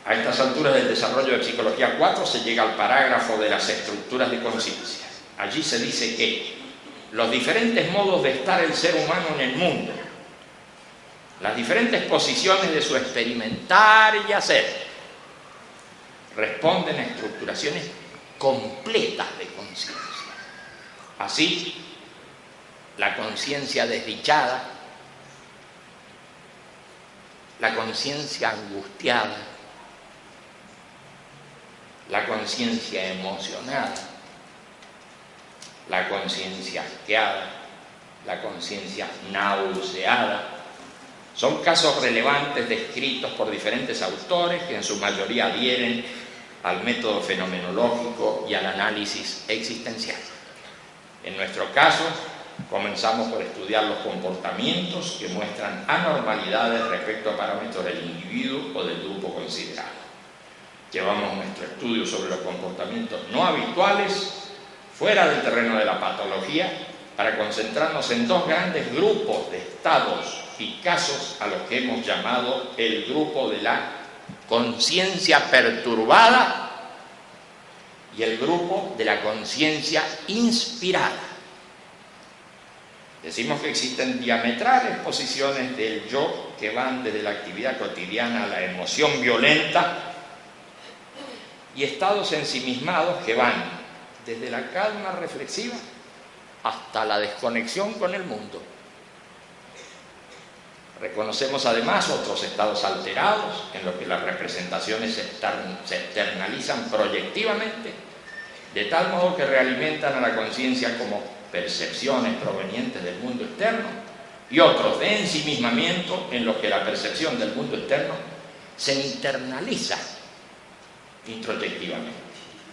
A estas alturas del desarrollo de Psicología 4 se llega al parágrafo de las estructuras de conciencia. Allí se dice que los diferentes modos de estar el ser humano en el mundo, las diferentes posiciones de su experimentar y hacer, responden a estructuraciones completas de conciencia. Así, la conciencia desdichada, la conciencia angustiada, la conciencia emocionada, la conciencia asqueada, la conciencia nauseada, son casos relevantes descritos por diferentes autores que en su mayoría adhieren al método fenomenológico y al análisis existencial. En nuestro caso, comenzamos por estudiar los comportamientos que muestran anormalidades respecto a parámetros del individuo o del grupo considerado. Llevamos nuestro estudio sobre los comportamientos no habituales fuera del terreno de la patología para concentrarnos en dos grandes grupos de estados y casos a los que hemos llamado el grupo de la conciencia perturbada y el grupo de la conciencia inspirada. Decimos que existen diametrales posiciones del yo que van desde la actividad cotidiana a la emoción violenta y estados ensimismados que van desde la calma reflexiva hasta la desconexión con el mundo. Reconocemos además otros estados alterados en los que las representaciones se externalizan proyectivamente, de tal modo que realimentan a la conciencia como percepciones provenientes del mundo externo, y otros de ensimismamiento en los que la percepción del mundo externo se internaliza introyectivamente.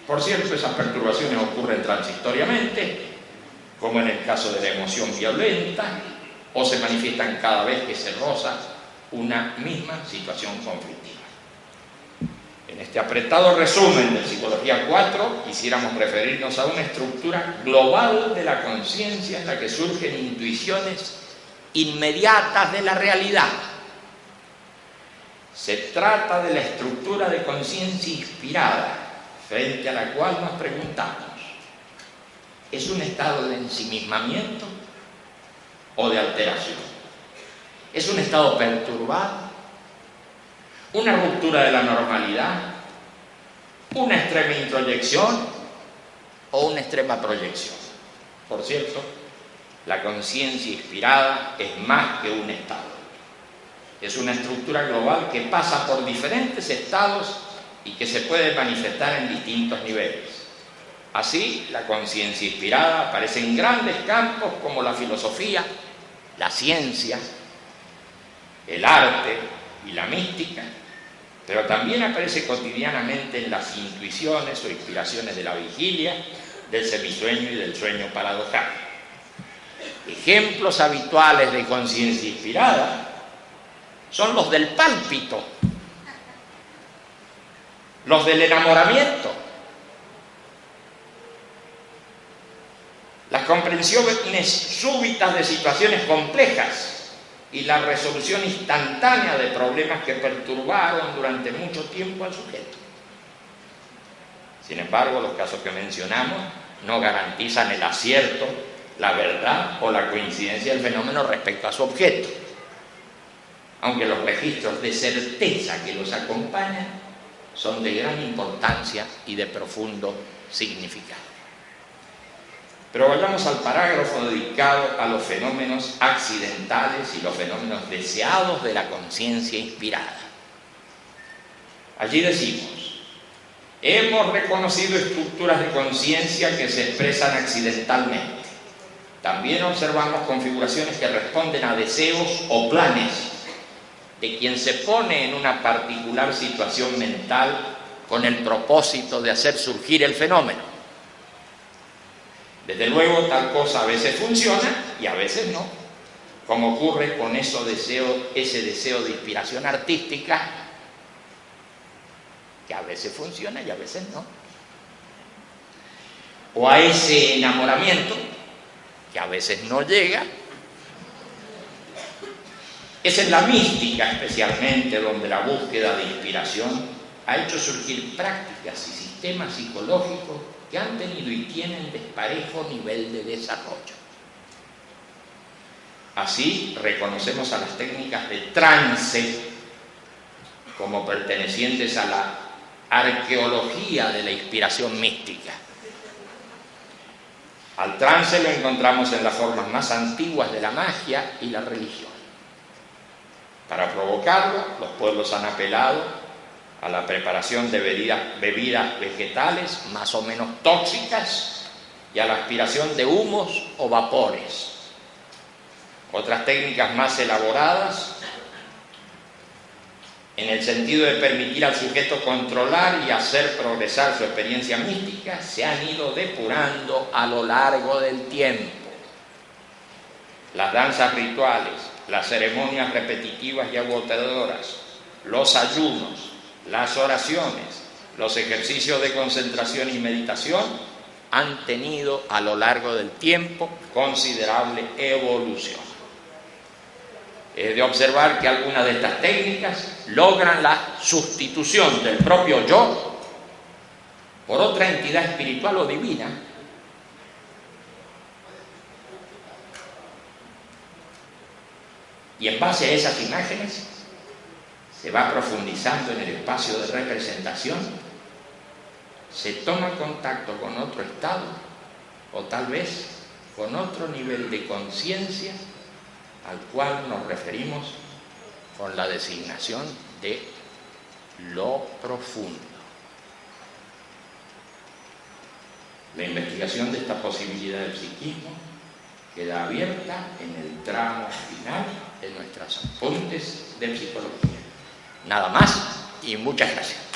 Por cierto, esas perturbaciones ocurren transitoriamente, como en el caso de la emoción violenta, o se manifiestan cada vez que se roza una misma situación conflictiva. En este apretado resumen de Psicología 4 quisiéramos referirnos a una estructura global de la conciencia en la que surgen intuiciones inmediatas de la realidad. Se trata de la estructura de conciencia inspirada, frente a la cual nos preguntamos: ¿es un estado de ensimismamiento o de alteración? ¿Es un estado perturbado? ¿Una ruptura de la normalidad? ¿Una extrema introyección o una extrema proyección? Por cierto, la conciencia inspirada es más que un estado. Es una estructura global que pasa por diferentes estados y que se puede manifestar en distintos niveles. Así, la conciencia inspirada aparece en grandes campos como la filosofía, la ciencia, el arte y la mística, pero también aparece cotidianamente en las intuiciones o inspiraciones de la vigilia, del semisueño y del sueño paradojal. Ejemplos habituales de conciencia inspirada son los del pálpito, los del enamoramiento, las comprensiones súbitas de situaciones complejas y la resolución instantánea de problemas que perturbaron durante mucho tiempo al sujeto. Sin embargo, los casos que mencionamos no garantizan el acierto, la verdad o la coincidencia del fenómeno respecto a su objeto, aunque los registros de certeza que los acompañan son de gran importancia y de profundo significado. Pero vayamos al parágrafo dedicado a los fenómenos accidentales y los fenómenos deseados de la conciencia inspirada. Allí decimos: hemos reconocido estructuras de conciencia que se expresan accidentalmente. También observamos configuraciones que responden a deseos o planes de quien se pone en una particular situación mental con el propósito de hacer surgir el fenómeno. Desde luego, tal cosa a veces funciona y a veces no, como ocurre con ese deseo de inspiración artística, que a veces funciona y a veces no. O a ese enamoramiento, que a veces no llega. Es en la mística especialmente donde la búsqueda de inspiración ha hecho surgir prácticas y sistemas psicológicos que han tenido y tienen desparejo nivel de desarrollo. Así, reconocemos a las técnicas de trance como pertenecientes a la arqueología de la inspiración mística. Al trance lo encontramos en las formas más antiguas de la magia y la religión. Para provocarlo, los pueblos han apelado a la preparación de bebidas vegetales más o menos tóxicas y a la aspiración de humos o vapores. Otras técnicas más elaboradas, en el sentido de permitir al sujeto controlar y hacer progresar su experiencia mística, se han ido depurando a lo largo del tiempo. Las danzas rituales, las ceremonias repetitivas y agotadoras, los ayunos, las oraciones, los ejercicios de concentración y meditación han tenido a lo largo del tiempo considerable evolución. Es de observar que algunas de estas técnicas logran la sustitución del propio yo por otra entidad espiritual o divina, y en base a esas imágenes se va profundizando en el espacio de representación, se toma contacto con otro estado o tal vez con otro nivel de conciencia al cual nos referimos con la designación de lo profundo. La investigación de esta posibilidad del psiquismo queda abierta en el tramo final de nuestros apuntes de psicología. Nada más y muchas gracias.